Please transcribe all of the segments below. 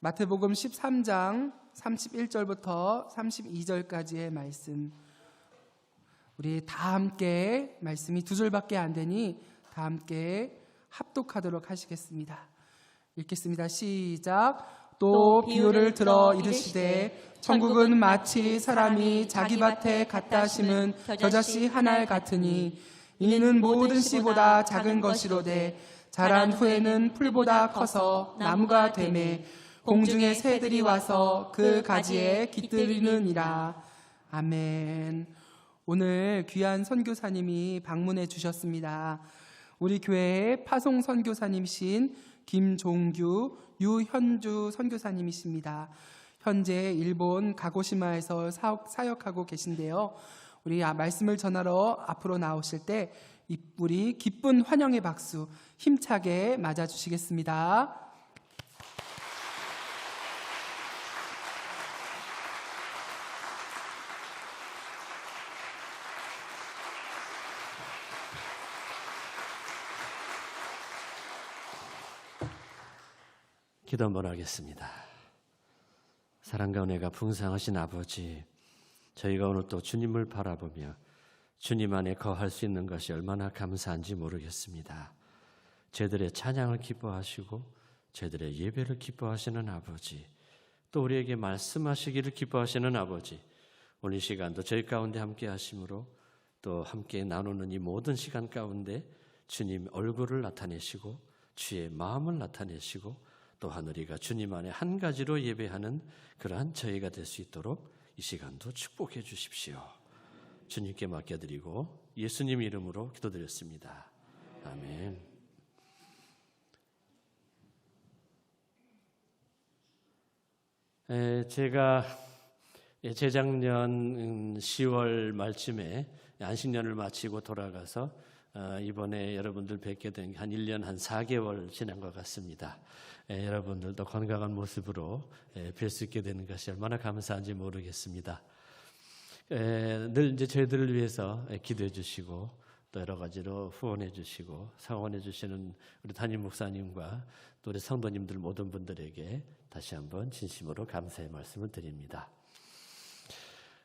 마태복음 13장 31절부터 32절까지의 말씀, 우리 다 함께, 말씀이 두 줄밖에 안 되니 다 함께 합독하도록 하시겠습니다. 읽겠습니다. 시작. 또 비유를 들어 이르시되 천국은 마치 사람이 자기 밭에 갖다 심은 겨자씨 한 알 같으니 이는 모든 씨보다 작은 것이로되 자란 후에는 풀보다 커서 나무가 되매 공중의 새들이 와서 그 가지에 깃들이느니라. 아멘. 오늘 귀한 선교사님이 방문해 주셨습니다. 우리 교회의 파송 선교사님이신 김종규, 유현주 선교사님이십니다. 현재 일본 가고시마에서 사역하고 계신데요. 우리 말씀을 전하러 앞으로 나오실 때 우리 기쁜 환영의 박수 힘차게 맞아주시겠습니다. 기도 한번 하겠습니다. 사랑과 은혜가 풍성하신 아버지, 저희가 오늘 또 주님을 바라보며 주님 안에 거할 수 있는 것이 얼마나 감사한지 모르겠습니다. 저희들의 찬양을 기뻐하시고 저희들의 예배를 기뻐하시는 아버지, 또 우리에게 말씀하시기를 기뻐하시는 아버지, 오늘 이 시간도 저희 가운데 함께 하심으로 또 함께 나누는 이 모든 시간 가운데 주님 얼굴을 나타내시고 주의 마음을 나타내시고 또한 우리가 주님 안에 한 가지로 예배하는 그러한 저희가 될 수 있도록 이 시간도 축복해 주십시오. 주님께 맡겨드리고 예수님 이름으로 기도드렸습니다. 아멘. 제가 재작년 10월 말쯤에 안식년을 마치고 돌아가서 이번에 여러분들 뵙게 된 한 1년 한 4개월 지난 것 같습니다. 여러분들도 건강한 모습으로 뵐 수 있게 되는 것이 얼마나 감사한지 모르겠습니다. 늘 이제 저희들을 위해서 기도해 주시고 또 여러 가지로 후원해 주시고 상원해 주시는 우리 담임 목사님과 또 우리 성도님들 모든 분들에게 다시 한번 진심으로 감사의 말씀을 드립니다.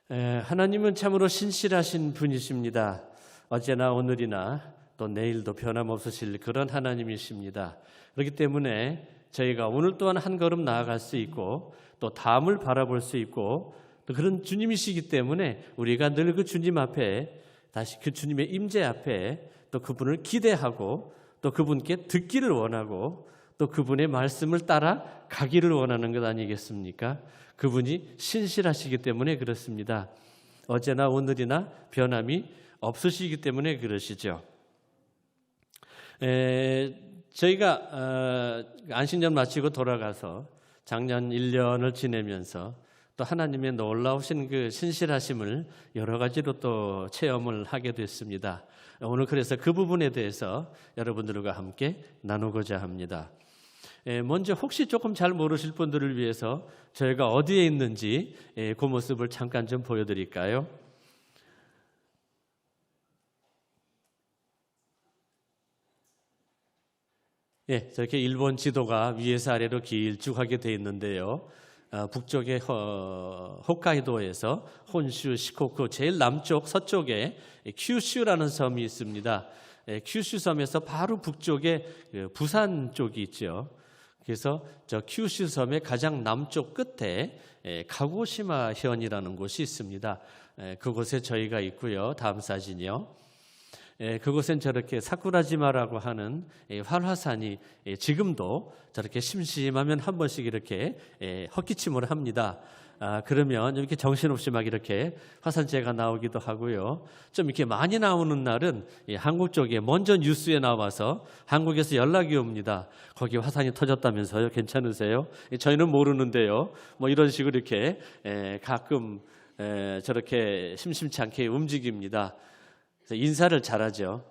하나님은 참으로 신실하신 분이십니다. 어제나 오늘이나 또 내일도 변함없으실 그런 하나님이십니다. 그렇기 때문에 저희가 오늘 또한 한 걸음 나아갈 수 있고 또 다음을 바라볼 수 있고 또 그런 주님이시기 때문에 우리가 늘 그 주님 앞에 다시 그 주님의 임재 앞에 또 그분을 기대하고 또 그분께 듣기를 원하고 또 그분의 말씀을 따라 가기를 원하는 것 아니겠습니까? 그분이 신실하시기 때문에 그렇습니다. 어제나 오늘이나 변함이 없으시기 때문에 그러시죠. 저희가 안식년 마치고 돌아가서 작년 1년을 지내면서 또 하나님의 놀라우신 그 신실하심을 여러 가지로 또 체험을 하게 됐습니다. 오늘 그래서 그 부분에 대해서 여러분들과 함께 나누고자 합니다. 먼저 혹시 조금 잘 모르실 분들을 위해서 저희가 어디에 있는지 그 모습을 잠깐 좀 보여드릴까요? 저렇게 일본 지도가 위에서 아래로 길쭉하게 되어 있는데요. 북쪽의 홋카이도에서 혼슈, 시코쿠 제일 남쪽 서쪽에 큐슈라는 섬이 있습니다. 큐슈 섬에서 바로 북쪽에 부산 쪽이 있죠. 그래서 저 큐슈 섬의 가장 남쪽 끝에 가고시마 현이라는 곳이 있습니다. 그곳에 저희가 있고요. 다음 사진이요. 그곳엔 저렇게 사쿠라지마라고 하는 활화산이 지금도 저렇게 심심하면 한 번씩 이렇게 헛기침을 합니다. 그러면 이렇게 정신없이 막 이렇게 화산재가 나오기도 하고요. 좀 이렇게 많이 나오는 날은 한국 쪽에 먼저 뉴스에 나와서 한국에서 연락이 옵니다. 거기 화산이 터졌다면서요? 괜찮으세요? 저희는 모르는데요. 뭐 이런 식으로 이렇게 가끔 저렇게 심심치 않게 움직입니다. 인사를 잘하죠.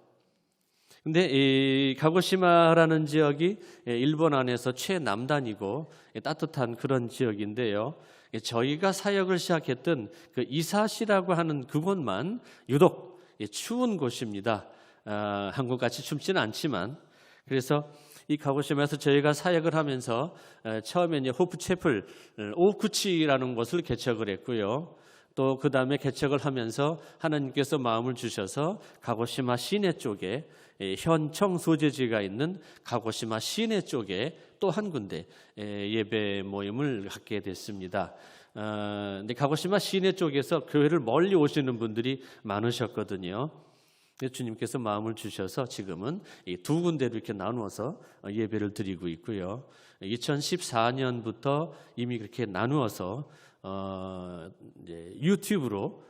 근데 이 가고시마라는 지역이 일본 안에서 최남단이고 따뜻한 그런 지역인데요. 저희가 사역을 시작했던 그 이사시라고 하는 그곳만 유독 추운 곳입니다. 한국같이 춥지는 않지만 그래서 이 가고시마에서 저희가 사역을 하면서 처음에 이제 호프채플 오쿠치라는 곳을 개척을 했고요. 또 그 다음에 개척을 하면서 하나님께서 마음을 주셔서 가고시마 시내 쪽에 현청 소재지가 있는 가고시마 시내 쪽에 또 한 군데 예배 모임을 갖게 됐습니다. 근데 가고시마 시내 쪽에서 교회를 멀리 오시는 분들이 많으셨거든요. 주님께서 마음을 주셔서 지금은 이 두 군데로 이렇게 나누어서 예배를 드리고 있고요. 2014년부터 이미 그렇게 나누어서 이제 유튜브로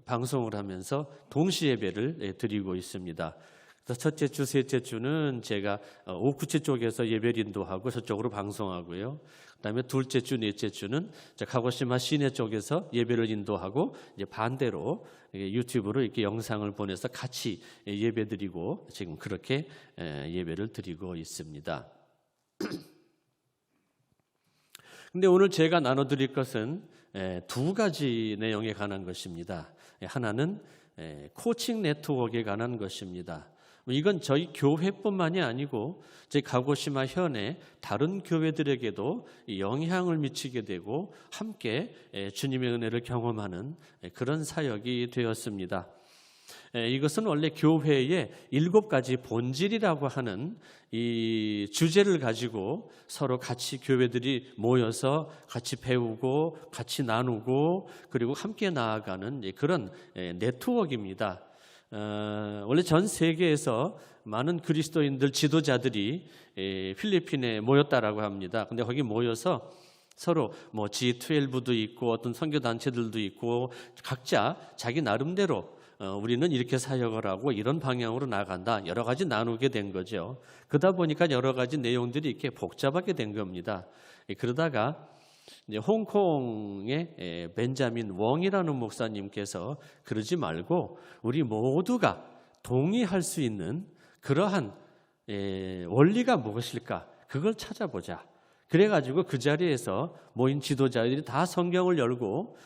방송을 하면서 동시 예배를 드리고 있습니다. 그래서 첫째 주, 셋째 주는 제가 오쿠치 쪽에서 예배를 인도하고 저쪽으로 방송하고요. 그다음에 둘째 주, 넷째 주는 가고시마 시내 쪽에서 예배를 인도하고 이제 반대로 유튜브로 이렇게 영상을 보내서 같이 예배드리고 지금 그렇게 예배를 드리고 있습니다. 근데 오늘 제가 나눠드릴 것은 두 가지 내용에 관한 것입니다. 하나는 코칭 네트워크에 관한 것입니다. 이건 저희 교회뿐만이 아니고 저희 가고시마 현의 다른 교회들에게도 영향을 미치게 되고 함께 주님의 은혜를 경험하는 그런 사역이 되었습니다. 이것은 원래 교회의 7가지 본질이라고 하는 이 주제를 가지고 서로 같이 교회들이 모여서 같이 배우고 같이 나누고 그리고 함께 나아가는 그런 네트워크입니다. 원래 전 세계에서 많은 그리스도인들 지도자들이 필리핀에 모였다라고 합니다. 근데 거기 모여서 서로 뭐 G12도 있고 어떤 선교 단체들도 있고 각자 자기 나름대로 우리는 이렇게 사역을 하고 이런 방향으로 나간다. 여러 가지 나누게 된 거죠. 그러다 보니까 여러 가지 내용들이 이렇게 복잡하게 된 겁니다. 그러다가 이제 홍콩의 벤자민 웡이라는 목사님께서 그러지 말고 우리 모두가 동의할 수 있는 그러한 원리가 무엇일까? 그걸 찾아보자. 그래가지고 그 자리에서 모인 지도자들이 다 성경을 열고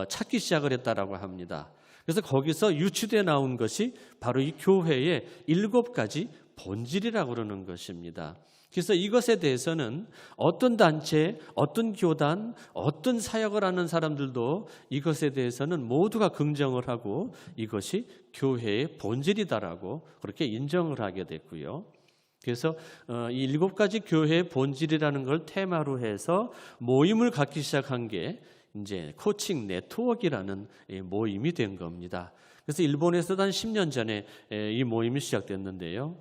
찾기 시작을 했다라고 합니다. 그래서 거기서 유추돼 나온 것이 바로 이 교회의 7가지 본질이라고 그러는 것입니다. 그래서 이것에 대해서는 어떤 단체, 어떤 교단, 어떤 사역을 하는 사람들도 이것에 대해서는 모두가 긍정을 하고 이것이 교회의 본질이다라고 그렇게 인정을 하게 됐고요. 그래서 이 7가지 교회의 본질이라는 걸 테마로 해서 모임을 갖기 시작한 게 이제 코칭 네트워크라는 모임이 된 겁니다. 그래서 일본에서도 한 10년 전에 이 모임이 시작됐는데요.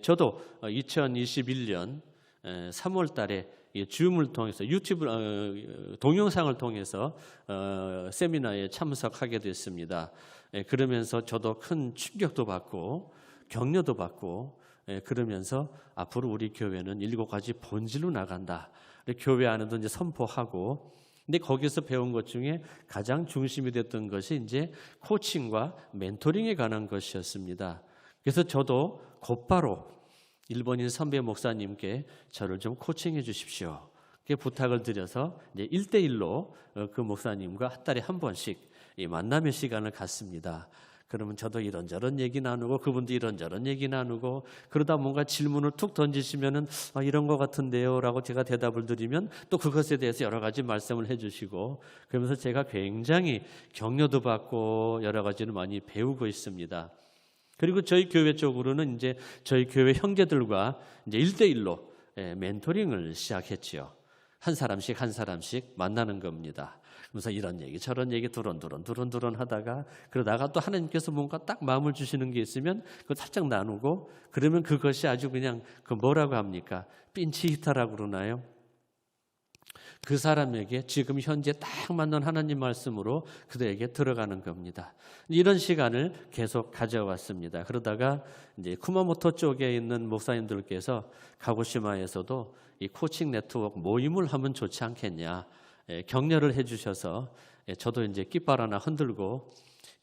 저도 2021년 3월 달에 줌을 통해서 유튜브 동영상을 통해서 세미나에 참석하게 됐습니다. 그러면서 저도 큰 충격도 받고 격려도 받고 그러면서 앞으로 우리 교회는 7가지 본질로 나간다. 교회 안에도 이제 선포하고 근데 거기서 배운 것 중에 가장 중심이 됐던 것이 이제 코칭과 멘토링에 관한 것이었습니다. 그래서 저도 곧바로 일본인 선배 목사님께 저를 좀 코칭해 주십시오. 그렇게 부탁을 드려서 이제 1대1로 그 목사님과 한 달에 한 번씩 이 만남의 시간을 갖습니다. 그러면 저도 이런저런 얘기 나누고 그분도 이런저런 얘기 나누고 그러다 뭔가 질문을 툭 던지시면은 이런 것 같은데요 라고 제가 대답을 드리면 또 그것에 대해서 여러 가지 말씀을 해주시고 그러면서 제가 굉장히 격려도 받고 여러 가지를 많이 배우고 있습니다. 그리고 저희 교회 쪽으로는 이제 저희 교회 형제들과 이제 1대1로 멘토링을 시작했지요. 한 사람씩 만나는 겁니다. 그래서 이런 얘기 저런 얘기 두런두런 하다가 그러다가 또 하나님께서 뭔가 딱 마음을 주시는 게 있으면 그걸 살짝 나누고 그러면 그것이 아주 그냥 그 뭐라고 합니까? 핀치히타라고 그러나요? 그 사람에게 지금 현재 딱 맞는 하나님 말씀으로 그들에게 들어가는 겁니다. 이런 시간을 계속 가져왔습니다. 그러다가 이제 쿠마모토 쪽에 있는 목사님들께서 가고시마에서도 이 코칭 네트워크 모임을 하면 좋지 않겠냐 격려를 해주셔서 저도 이제 깃발 하나 흔들고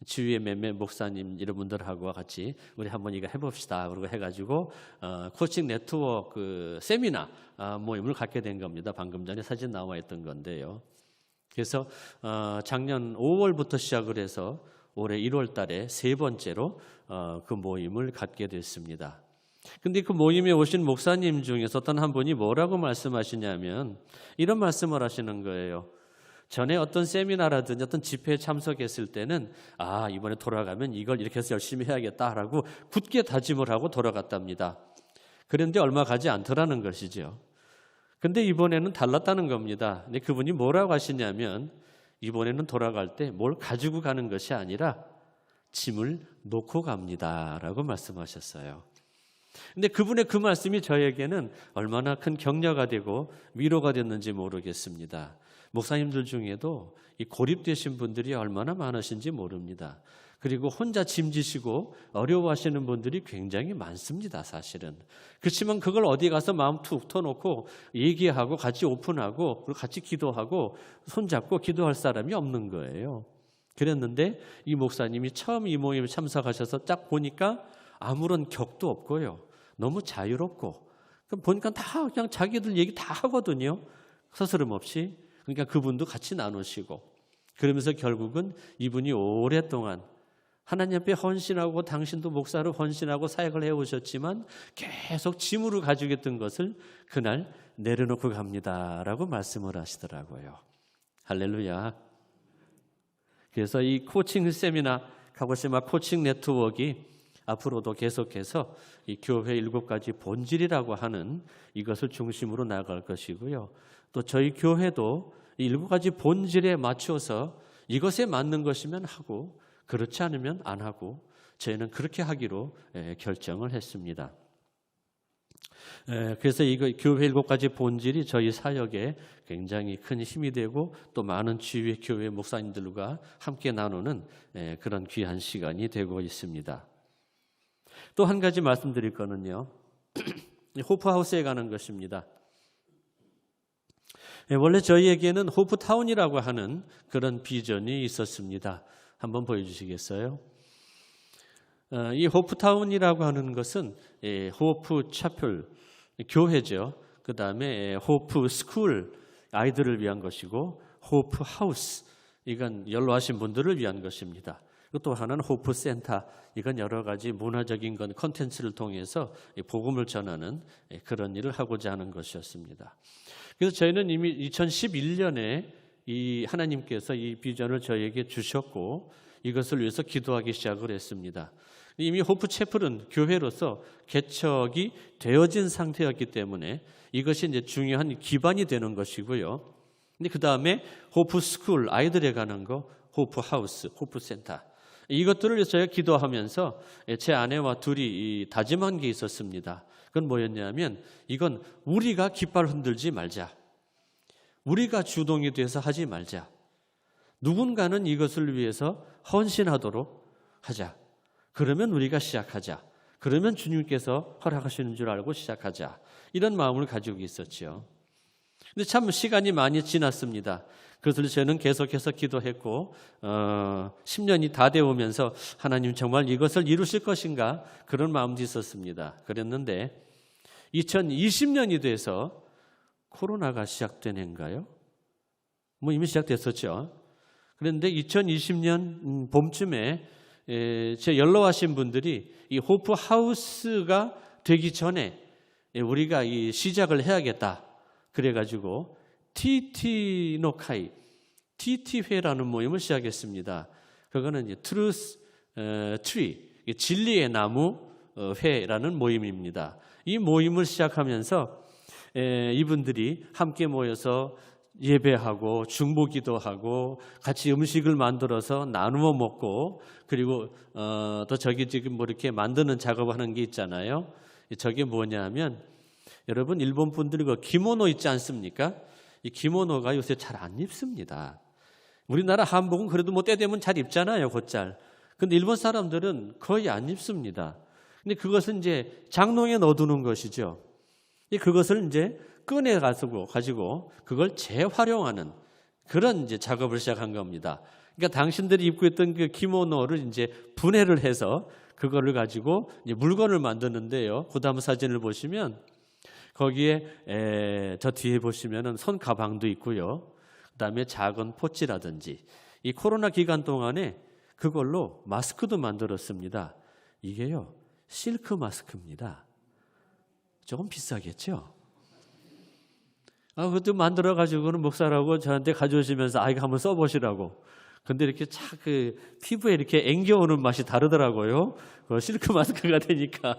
주위의 몇몇 목사님 이런 분들하고 같이 우리 한번 이거 해봅시다. 그러고 해가지고 코칭 네트워크 그 세미나 모임을 갖게 된 겁니다. 방금 전에 사진 나와 있던 건데요. 그래서 작년 5월부터 시작을 해서 올해 1월 달에 3번째로 그 모임을 갖게 됐습니다. 근데 그 모임에 오신 목사님 중에서 어떤 한 분이 뭐라고 말씀하시냐면 이런 말씀을 하시는 거예요. 전에 어떤 세미나라든지 어떤 집회에 참석했을 때는 이번에 돌아가면 이걸 이렇게 해서 열심히 해야겠다라고 굳게 다짐을 하고 돌아갔답니다. 그런데 얼마 가지 않더라는 것이죠. 근데 이번에는 달랐다는 겁니다. 근데 그분이 뭐라고 하시냐면 이번에는 돌아갈 때 뭘 가지고 가는 것이 아니라 짐을 놓고 갑니다라고 말씀하셨어요. 근데 그분의 그 말씀이 저에게는 얼마나 큰 격려가 되고 위로가 됐는지 모르겠습니다. 목사님들 중에도 이 고립되신 분들이 얼마나 많으신지 모릅니다. 그리고 혼자 짐지시고 어려워하시는 분들이 굉장히 많습니다, 사실은. 그렇지만 그걸 어디 가서 마음 툭 터놓고 얘기하고 같이 오픈하고 그리고 같이 기도하고 손잡고 기도할 사람이 없는 거예요. 그랬는데 이 목사님이 처음 이 모임에 참석하셔서 딱 보니까 아무런 격도 없고요. 너무 자유롭고 보니까 다 그냥 자기들 얘기 다 하거든요. 서스럼 없이. 그러니까 그분도 같이 나누시고 그러면서 결국은 이분이 오랫동안 하나님 앞에 헌신하고 당신도 목사로 헌신하고 사역을 해오셨지만 계속 짐으로 가지고 있던 것을 그날 내려놓고 갑니다라고 말씀을 하시더라고요. 할렐루야. 그래서 이 코칭 세미나 가보시마 코칭 네트워크가 앞으로도 계속해서 이 교회 7가지 본질이라고 하는 이것을 중심으로 나아갈 것이고요. 또 저희 교회도 이 7가지 본질에 맞춰서 이것에 맞는 것이면 하고 그렇지 않으면 안 하고 저희는 그렇게 하기로 결정을 했습니다. 그래서 이거 교회 7가지 본질이 저희 사역에 굉장히 큰 힘이 되고 또 많은 주위의 교회 목사님들과 함께 나누는 그런 귀한 시간이 되고 있습니다. 또 한 가지 말씀드릴 거는요. 호프하우스에 관한 것입니다. 원래 저희에게는 호프타운이라고 하는 그런 비전이 있었습니다. 한번 보여주시겠어요? 이 호프타운이라고 하는 것은 호프 차플, 교회죠. 그 다음에 호프 스쿨, 아이들을 위한 것이고 호프 하우스, 이건 연로하신 분들을 위한 것입니다. 또 하나는 호프 센터, 이건 여러 가지 문화적인 건 콘텐츠를 통해서 복음을 전하는 그런 일을 하고자 하는 것이었습니다. 그래서 저희는 이미 2011년에 이 하나님께서 이 비전을 저에게 주셨고 이것을 위해서 기도하기 시작을 했습니다. 이미 호프 채플은 교회로서 개척이 되어진 상태였기 때문에 이것이 이제 중요한 기반이 되는 것이고요. 근데 그 다음에 호프 스쿨, 아이들에 관한 거, 호프 하우스, 호프 센터, 이것들을 위해서 제가 기도하면서 제 아내와 둘이 다짐한 게 있었습니다. 그건 뭐였냐면 이건 우리가 깃발 흔들지 말자. 우리가 주동이 돼서 하지 말자. 누군가는 이것을 위해서 헌신하도록 하자. 그러면 우리가 시작하자. 그러면 주님께서 허락하시는 줄 알고 시작하자. 이런 마음을 가지고 있었죠. 근데 참 시간이 많이 지났습니다. 그래서 저는 계속해서 기도했고 10년이 다 되어오면서 하나님 정말 이것을 이루실 것인가 그런 마음도 있었습니다. 그랬는데 2020년이 돼서 코로나가 시작된 해인가요? 이미 시작됐었죠. 그런데 2020년 봄쯤에 제 연로하신 분들이 이 호프 하우스가 되기 전에 우리가 이 시작을 해야겠다. 그래가지고 TT노카이, TT회라는 모임을 시작했습니다. 그거는 이제 트루스 트리, 진리의 나무 회라는 모임입니다. 이 모임을 시작하면서 이분들이 함께 모여서 예배하고 중보기도하고 같이 음식을 만들어서 나누어 먹고 그리고 또 저기 지금 뭐 이렇게 만드는 작업하는 게 있잖아요. 저게 뭐냐면 여러분 일본 분들이 그 기모노 있지 않습니까? 이 기모노가 요새 잘 안 입습니다. 우리나라 한복은 그래도 뭐 때 되면 잘 입잖아요, 곧잘. 근데 일본 사람들은 거의 안 입습니다. 근데 그것은 이제 장롱에 넣어두는 것이죠. 그것을 이제 꺼내 가지고 그걸 재활용하는 그런 이제 작업을 시작한 겁니다. 그러니까 당신들이 입고 있던 그 기모노를 이제 분해를 해서 그거를 가지고 이제 물건을 만드는데요. 그 다음 사진을 보시면 거기에 저 뒤에 보시면은 손 가방도 있고요. 그다음에 작은 포치라든지 이 코로나 기간 동안에 그걸로 마스크도 만들었습니다. 이게요 실크 마스크입니다. 조금 비싸겠죠? 그것도 만들어가지고는 목사라고 저한테 가져오시면서 이거 한번 써보시라고. 근데 이렇게 착 그 피부에 이렇게 앵겨오는 맛이 다르더라고요. 실크 마스크가 되니까.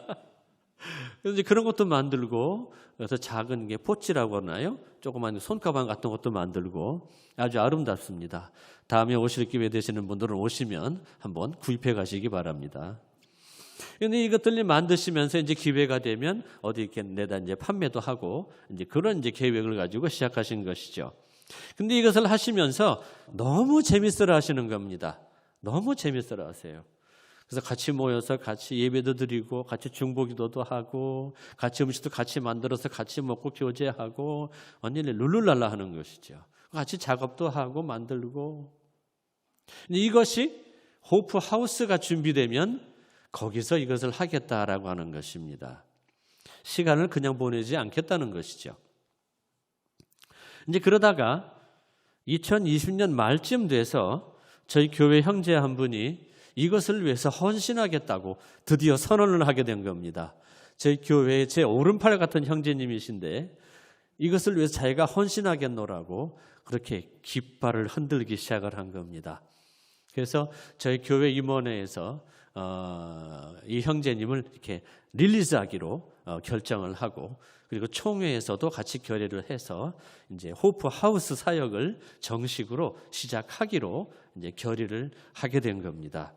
그래서 그런 것도 만들고, 그래서 작은 게 포치라고 하나요? 조그만 손가방 같은 것도 만들고 아주 아름답습니다. 다음에 오실 기회 되시는 분들은 오시면 한번 구입해 가시기 바랍니다. 근데 이것들을 만드시면서 이제 기회가 되면 어디 이렇게 내다 이제 판매도 하고 이제 그런 이제 계획을 가지고 시작하신 것이죠. 근데 이것을 하시면서 너무 재밌어라 하시는 겁니다. 너무 재밌어라 하세요. 그래서 같이 모여서 같이 예배도 드리고 같이 중보기도도 하고 같이 음식도 같이 만들어서 같이 먹고 교제하고 완전히 룰루랄라 하는 것이죠. 같이 작업도 하고 만들고. 이것이 호프 하우스가 준비되면 거기서 이것을 하겠다라고 하는 것입니다. 시간을 그냥 보내지 않겠다는 것이죠. 이제 그러다가 2020년 말쯤 돼서 저희 교회 형제 한 분이 이것을 위해서 헌신하겠다고 드디어 선언을 하게 된 겁니다. 저희 교회의 제 오른팔 같은 형제님이신데 이것을 위해서 자기가 헌신하겠노라고 그렇게 깃발을 흔들기 시작을 한 겁니다. 그래서 저희 교회 임원회에서 이 형제님을 이렇게 릴리즈하기로 결정을 하고 그리고 총회에서도 같이 결의를 해서 이제 호프 하우스 사역을 정식으로 시작하기로 이제 결의를 하게 된 겁니다.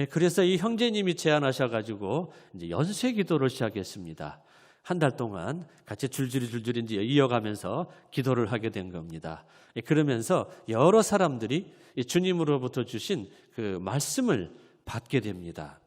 그래서 이 형제님이 제안하셔가지고 이제 연쇄 기도를 시작했습니다. 한 달 동안 같이 줄줄이 이제 이어가면서 기도를 하게 된 겁니다. 그러면서 여러 사람들이 주님으로부터 주신 그 말씀을 받게 됩니다.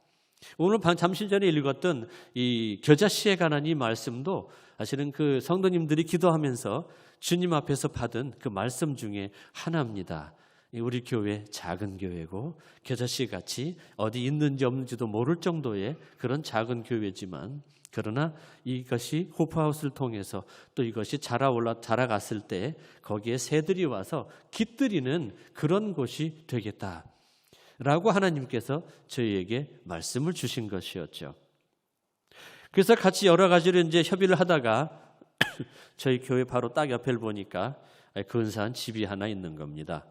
오늘 잠시 전에 읽었던 이 겨자씨에 관한 이 말씀도 사실은 그 성도님들이 기도하면서 주님 앞에서 받은 그 말씀 중에 하나입니다. 우리 교회 작은 교회고 겨자씨 같이 어디 있는지 없는지도 모를 정도의 그런 작은 교회지만 그러나 이것이 호프하우스를 통해서 또 이것이 자라갔을 때 거기에 새들이 와서 깃들이는 그런 곳이 되겠다라고 하나님께서 저희에게 말씀을 주신 것이었죠. 그래서 같이 여러 가지로 이제 협의를 하다가 저희 교회 바로 딱 옆을 보니까 근사한 집이 하나 있는 겁니다.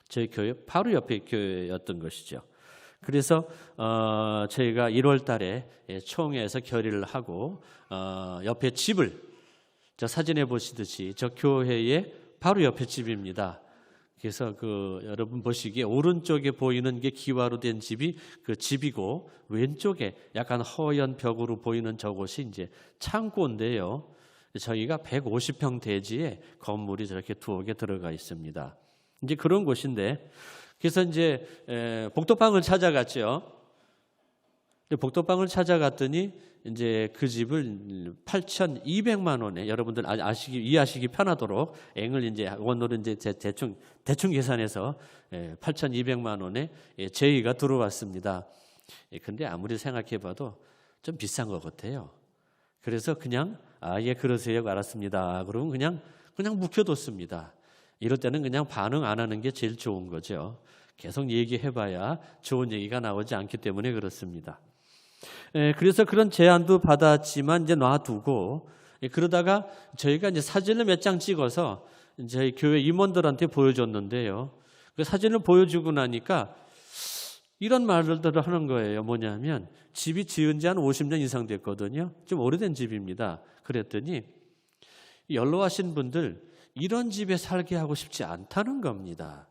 저희 교회 바로 옆에 교회였던 것이죠. 그래서 저희가 1월 달에 총회에서 결의를 하고 옆에 집을 저 사진에 보시듯이 저 교회의 바로 옆에 집입니다. 그래서 여러분 보시기에 오른쪽에 보이는 게 기와로 된 집이 그 집이고 왼쪽에 약간 허연 벽으로 보이는 저곳이 이제 창고인데요. 저희가 150평 대지에 건물이 저렇게 두어 개 들어가 있습니다. 이제 그런 곳인데 그래서 이제 복도방을 찾아갔죠. 복도방을 찾아갔더니 이제 그 집을 8,200만 원에 여러분들 이해하시기 편하도록 앵을 이제 원으로 이제 대충 계산해서 8,200만 원에 제의가 들어왔습니다. 근데 아무리 생각해봐도 좀 비싼 것 같아요. 그래서 그냥 예 그러세요 알았습니다. 그러면 그냥 묵혀뒀습니다. 이럴 때는 그냥 반응 안 하는 게 제일 좋은 거죠. 계속 얘기해봐야 좋은 얘기가 나오지 않기 때문에 그렇습니다. 그래서 그런 제안도 받았지만 이제 놔두고 그러다가 저희가 이제 사진을 몇 장 찍어서 저희 교회 임원들한테 보여줬는데요. 그 사진을 보여주고 나니까 이런 말들을 하는 거예요. 뭐냐면 집이 지은 지 한 50년 이상 됐거든요. 좀 오래된 집입니다. 그랬더니 연로하신 분들 이런 집에 살게 하고 싶지 않다는 겁니다.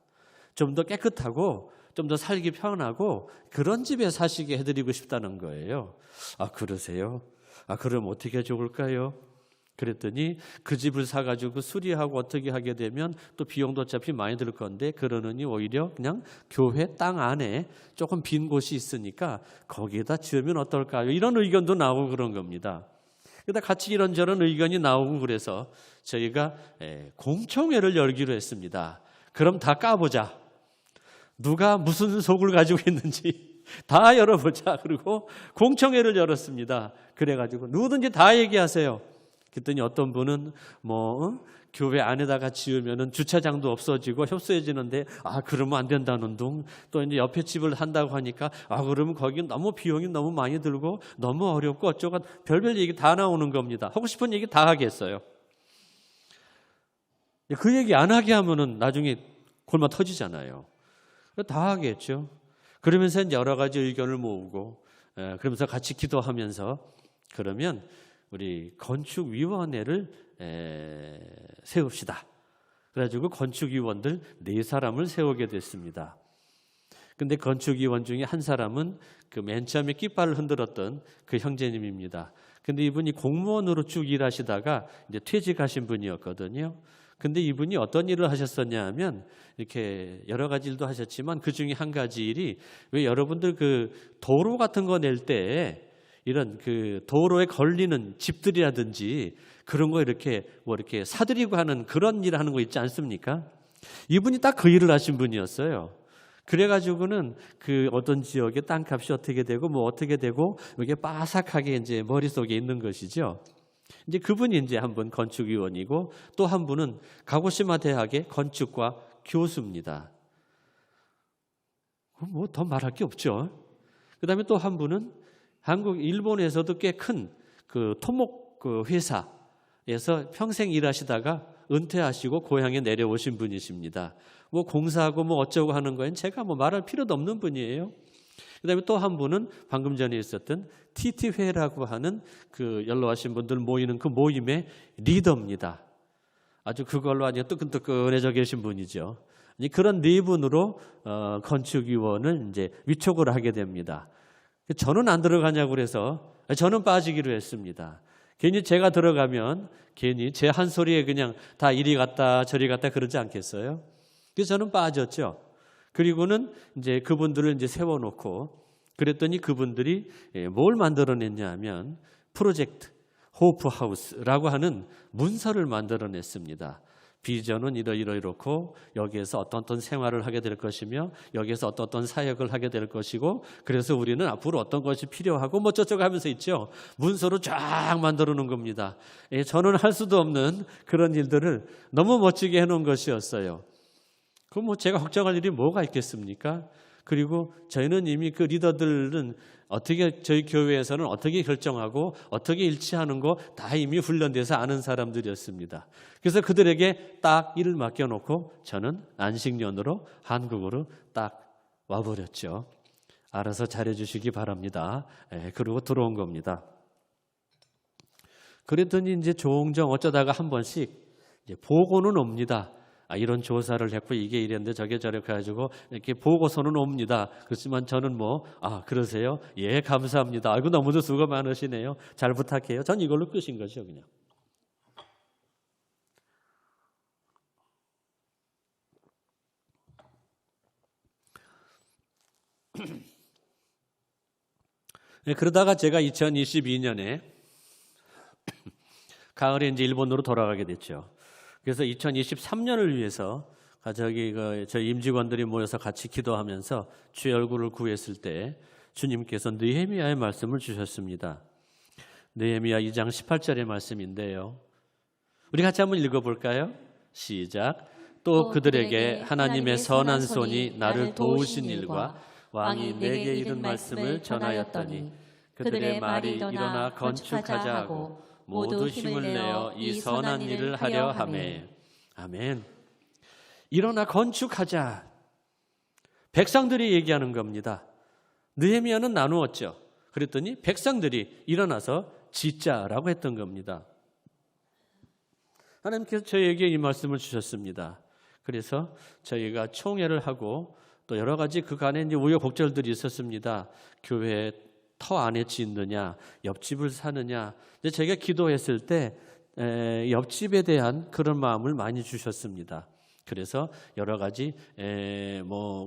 좀 더 깨끗하고 좀 더 살기 편하고 그런 집에 사시게 해드리고 싶다는 거예요. 그러세요? 그럼 어떻게 좋을까요? 그랬더니 그 집을 사가지고 수리하고 어떻게 하게 되면 또 비용도 어차피 많이 들 건데 그러느니 오히려 그냥 교회 땅 안에 조금 빈 곳이 있으니까 거기에다 지으면 어떨까요? 이런 의견도 나오고 그런 겁니다. 그러다 같이 이런저런 의견이 나오고 그래서 저희가 공청회를 열기로 했습니다. 그럼 다 까보자. 누가 무슨 속을 가지고 있는지 다 열어보자. 그리고 공청회를 열었습니다. 그래가지고 누구든지 다 얘기하세요. 그랬더니 어떤 분은 교회 안에다가 지으면은 주차장도 없어지고 협소해지는데 그러면 안 된다는 둥. 또 이제 옆에 집을 한다고 하니까 그러면 거기 너무 비용이 너무 많이 들고 너무 어렵고 어쩌고 별별 얘기 다 나오는 겁니다. 하고 싶은 얘기 다 하겠어요. 그 얘기 안 하게 하면은 나중에 골마 터지잖아요. 다 하겠죠. 그러면서 이제 여러 가지 의견을 모으고 그러면서 같이 기도하면서 그러면 우리 건축위원회를 세웁시다. 그래가지고 건축위원들 4사람을 세우게 됐습니다. 근데 건축위원 중에 한 사람은 그 맨 처음에 깃발을 흔들었던 그 형제님입니다. 근데 이분이 공무원으로 쭉 일하시다가 이제 퇴직하신 분이었거든요. 근데 이분이 어떤 일을 하셨었냐 하면 이렇게 여러 가지 일도 하셨지만 그 중에 한 가지 일이 왜 여러분들 그 도로 같은 거 낼 때 이런 그 도로에 걸리는 집들이라든지 그런 거 이렇게 이렇게 사들이고 하는 그런 일을 하는 거 있지 않습니까? 이분이 딱 그 일을 하신 분이었어요. 그래가지고는 그 어떤 지역의 땅값이 어떻게 되고 어떻게 되고 이게 빠삭하게 이제 머릿속에 있는 것이죠. 이제 그분이 이제 한 분 건축위원이고 또 한 분은 가고시마 대학의 건축과 교수입니다. 더 말할 게 없죠. 그다음에 또 한 분은 일본에서도 꽤 큰 그 토목 그 회사에서 평생 일하시다가 은퇴하시고 고향에 내려오신 분이십니다. 공사하고 어쩌고 하는 거엔 제가 말할 필요도 없는 분이에요. 그다음에 또 한 분은 방금 전에 있었던 TT회라고 하는 그 연로하신 분들 모이는 그 모임의 리더입니다. 아주 그걸로 아주 뜨끈뜨끈해져 계신 분이죠. 그런 4분으로 건축위원을 이제 위촉을 하게 됩니다. 저는 안 들어가냐고 그래서 저는 빠지기로 했습니다. 괜히 제가 들어가면 괜히 제 한 소리에 그냥 다 이리 갔다 저리 갔다 그러지 않겠어요? 그래서 저는 빠졌죠. 그리고는 이제 그분들을 이제 세워놓고 그랬더니 그분들이 뭘 만들어냈냐 하면 프로젝트 호프하우스라고 하는 문서를 만들어냈습니다. 비전은 이렇고 여기에서 어떤 생활을 하게 될 것이며 여기에서 어떤 사역을 하게 될 것이고 그래서 우리는 앞으로 어떤 것이 필요하고 저쩌고 하면서 있죠. 문서로 쫙 만들어 놓은 겁니다. 저는 할 수도 없는 그런 일들을 너무 멋지게 해놓은 것이었어요. 그럼 제가 걱정할 일이 뭐가 있겠습니까? 그리고 저희는 이미 그 리더들은 저희 교회에서는 어떻게 결정하고 어떻게 일치하는 거 다 이미 훈련돼서 아는 사람들이었습니다. 그래서 그들에게 딱 일을 맡겨놓고 저는 안식년으로 한국으로 딱 와버렸죠. 알아서 잘해주시기 바랍니다. 그러고 들어온 겁니다. 그랬더니 이제 종종 어쩌다가 한 번씩 이제 보고는 옵니다. 이런 조사를 했고 이게 이랬는데 저게 저렇게 해가지고 이렇게 보고서는 옵니다. 그렇지만 저는 그러세요? 예, 감사합니다. 아이고 너무도 수고 많으시네요. 잘 부탁해요. 전 이걸로 끝인 거죠, 그냥. 그러다가 제가 2022년에 가을에 이제 일본으로 돌아가게 됐죠. 그래서 2023년을 위해서 저희 임직원들이 모여서 같이 기도하면서 주의 얼굴을 구했을 때 주님께서 느헤미야의 말씀을 주셨습니다. 느헤미야 2장 18절의 말씀인데요. 우리 같이 한번 읽어볼까요? 시작. 또 그들에게 하나님의 선한 손이 나를 도우신 일과 왕이 내게 이른 말씀을 전하였더니 그들의 말이 일어나 건축하자 하고 모두 힘을 내어 이 선한 일을 하려 하매. 아멘. 일어나 건축하자. 백성들이 얘기하는 겁니다. 느헤미야는 나누었죠. 그랬더니 백성들이 일어나서 짓자라고 했던 겁니다. 하나님께서 저희에게 이 말씀을 주셨습니다. 그래서 저희가 총회를 하고 또 여러 가지 그간에 이제 우여곡절들이 있었습니다. 교회 터 안에 짓느냐, 옆집을 사느냐. 제가 기도했을 때 옆집에 대한 그런 마음을 많이 주셨습니다. 그래서 여러 가지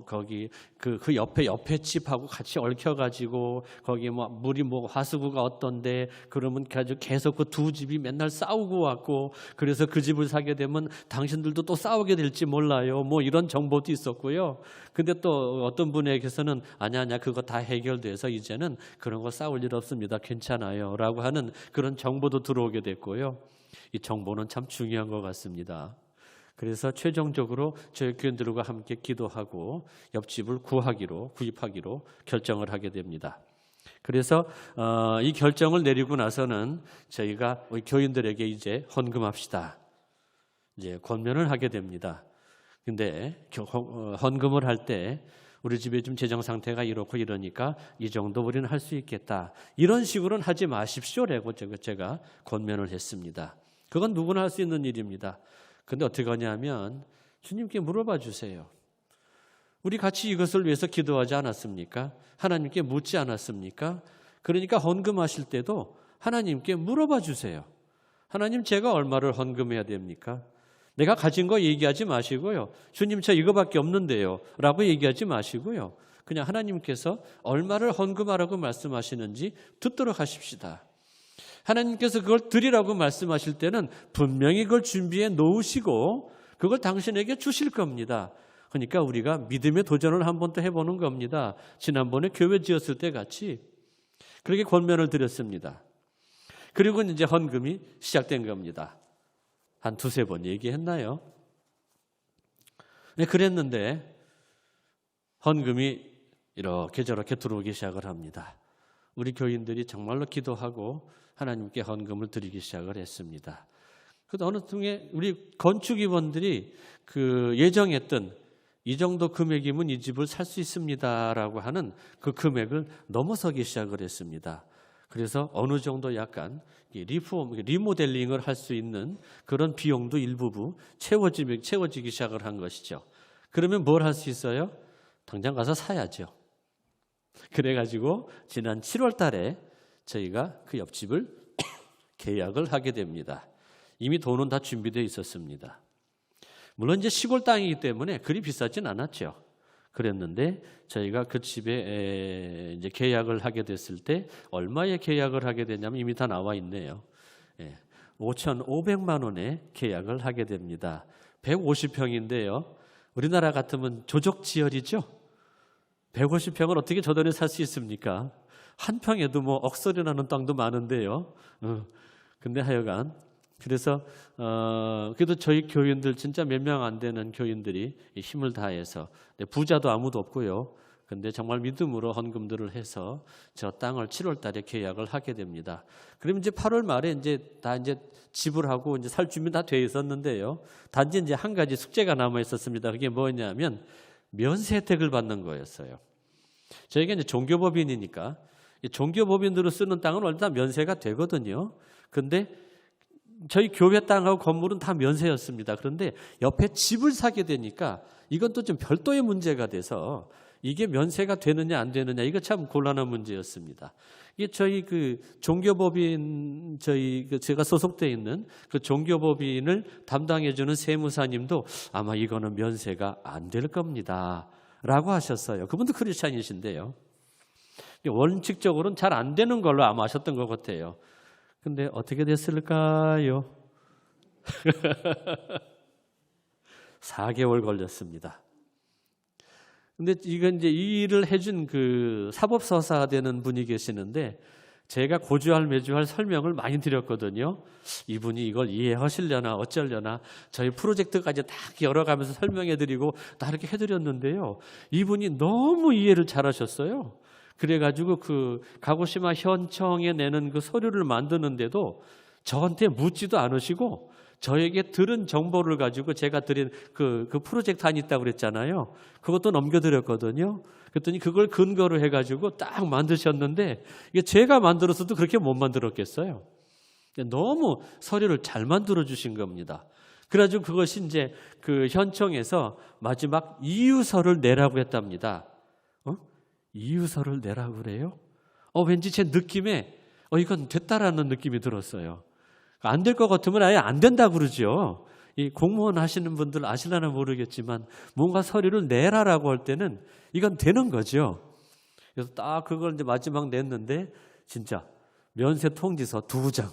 거기 그 옆에 집하고 같이 얽혀가지고 거기 물이 하수구가 어떤데 그러면 계속 그 두 집이 맨날 싸우고 왔고 그래서 그 집을 사게 되면 당신들도 또 싸우게 될지 몰라요. 이런 정보도 있었고요. 근데 또 어떤 분에게서는 아니야 그거 다 해결돼서 이제는 그런 거 싸울 일 없습니다. 괜찮아요라고 하는 그런 정보도 들어오게 됐고요. 이 정보는 참 중요한 것 같습니다. 그래서 최종적으로 저희 교인들과 함께 기도하고 옆집을 구입하기로 결정을 하게 됩니다. 그래서 이 결정을 내리고 나서는 저희가 우리 교인들에게 이제 헌금합시다, 이제 권면을 하게 됩니다. 근데 헌금을 할 때 우리 집에 좀 재정 상태가 이렇고 이러니까 이 정도 우리는 할 수 있겠다, 이런 식으로는 하지 마십시오라고 제가 권면을 했습니다. 그건 누구나 할 수 있는 일입니다. 근데 어떻게 하냐면 주님께 물어봐 주세요. 우리 같이 이것을 위해서 기도하지 않았습니까? 하나님께 묻지 않았습니까? 그러니까 헌금하실 때도 하나님께 물어봐 주세요. 하나님, 제가 얼마를 헌금해야 됩니까? 내가 가진 거 얘기하지 마시고요. 주님, 저 이거밖에 없는데요 라고 얘기하지 마시고요. 그냥 하나님께서 얼마를 헌금하라고 말씀하시는지 듣도록 하십시다. 하나님께서 그걸 드리라고 말씀하실 때는 분명히 그걸 준비해 놓으시고 그걸 당신에게 주실 겁니다. 그러니까 우리가 믿음의 도전을 한 번 더 해보는 겁니다. 지난번에 교회 지었을 때 같이 그렇게 권면을 드렸습니다. 그리고 이제 헌금이 시작된 겁니다. 한 두세 번 얘기했나요? 네, 그랬는데 헌금이 이렇게 저렇게 들어오기 시작을 합니다. 우리 교인들이 정말로 기도하고 하나님께 헌금을 드리기 시작을 했습니다. 그래서 어느 틈에 우리 건축위원들이 예정했던 이 정도 금액이면 이 집을 살 수 있습니다라고 하는 그 금액을 넘어서기 시작을 했습니다. 그래서 어느 정도 약간 리모델링을 할 수 있는 그런 비용도 일부분 채워지기 시작을 한 것이죠. 그러면 뭘 할 수 있어요? 당장 가서 사야죠. 그래가지고 지난 7월 달에 저희가 그 옆집을 계약을 하게 됩니다. 이미 돈은 다 준비되어 있었습니다. 물론 이제 시골 땅이기 때문에 그리 비싸진 않았죠. 그랬는데 저희가 그 집에 이제 계약을 하게 됐을 때 얼마에 계약을 하게 되냐면 이미 다 나와 있네요. 5,500만 원에 계약을 하게 됩니다. 150평인데요. 우리나라 같으면 조적지열이죠. 150평을 어떻게 저 돈에 살 수 있습니까? 한 평에도 뭐 억소리 나는 땅도 많은데요. 근데 하여간 그래서 그래도 저희 교인들 진짜 몇 명 안 되는 교인들이 힘을 다해서, 부자도 아무도 없고요. 근데 정말 믿음으로 헌금들을 해서 저 땅을 7월 달에 계약을 하게 됩니다. 그럼 이제 8월 말에 이제 다 이제 지불하고 이제 살 준비 다 돼 있었는데요. 단지 이제 한 가지 숙제가 남아 있었습니다. 그게 뭐냐면 면세 혜택을 받는 거였어요. 저희가 이제 종교법인이니까 종교법인으로 쓰는 땅은 원래 다 면세가 되거든요. 근데 저희 교회 땅하고 건물은 다 면세였습니다. 그런데 옆에 집을 사게 되니까 이건 또 좀 별도의 문제가 돼서 이게 면세가 되느냐 안 되느냐, 이거 참 곤란한 문제였습니다. 이게 저희 종교법인 제가 소속돼 있는 그 종교법인을 담당해주는 세무사님도 아마 이거는 면세가 안 될 겁니다라고 하셨어요. 그분도 크리스찬이신데요. 원칙적으로는 잘 안 되는 걸로 아마 하셨던 것 같아요. 근데 어떻게 됐을까요? 4개월 걸렸습니다. 근데 이건 이제 이 일을 해준 사법서사 되는 분이 계시는데 제가 고주할 매주할 설명을 많이 드렸거든요. 이분이 이걸 이해하시려나 어쩌려나 저희 프로젝트까지 다 열어가면서 설명해드리고 다 이렇게 해드렸는데요. 이분이 너무 이해를 잘하셨어요. 그래가지고 가고시마 현청에 내는 그 서류를 만드는데도 저한테 묻지도 않으시고 저에게 들은 정보를 가지고 제가 드린 그 프로젝트 안이 있다고 그랬잖아요. 그것도 넘겨드렸거든요. 그랬더니 그걸 근거로 해가지고 딱 만드셨는데 이게 제가 만들었어도 그렇게 못 만들었겠어요. 너무 서류를 잘 만들어 주신 겁니다. 그래가지고 그것이 이제 현청에서 마지막 이유서를 내라고 했답니다. 이유서를 내라고 그래요? 왠지 제 느낌에 이건 됐다라는 느낌이 들었어요. 안 될 것 같으면 아예 안 된다고 그러죠. 이 공무원 하시는 분들 아시려나 모르겠지만 뭔가 서류를 내라라고 할 때는 이건 되는 거죠. 그래서 딱 그걸 이제 마지막 냈는데 진짜 면세 통지서 2장,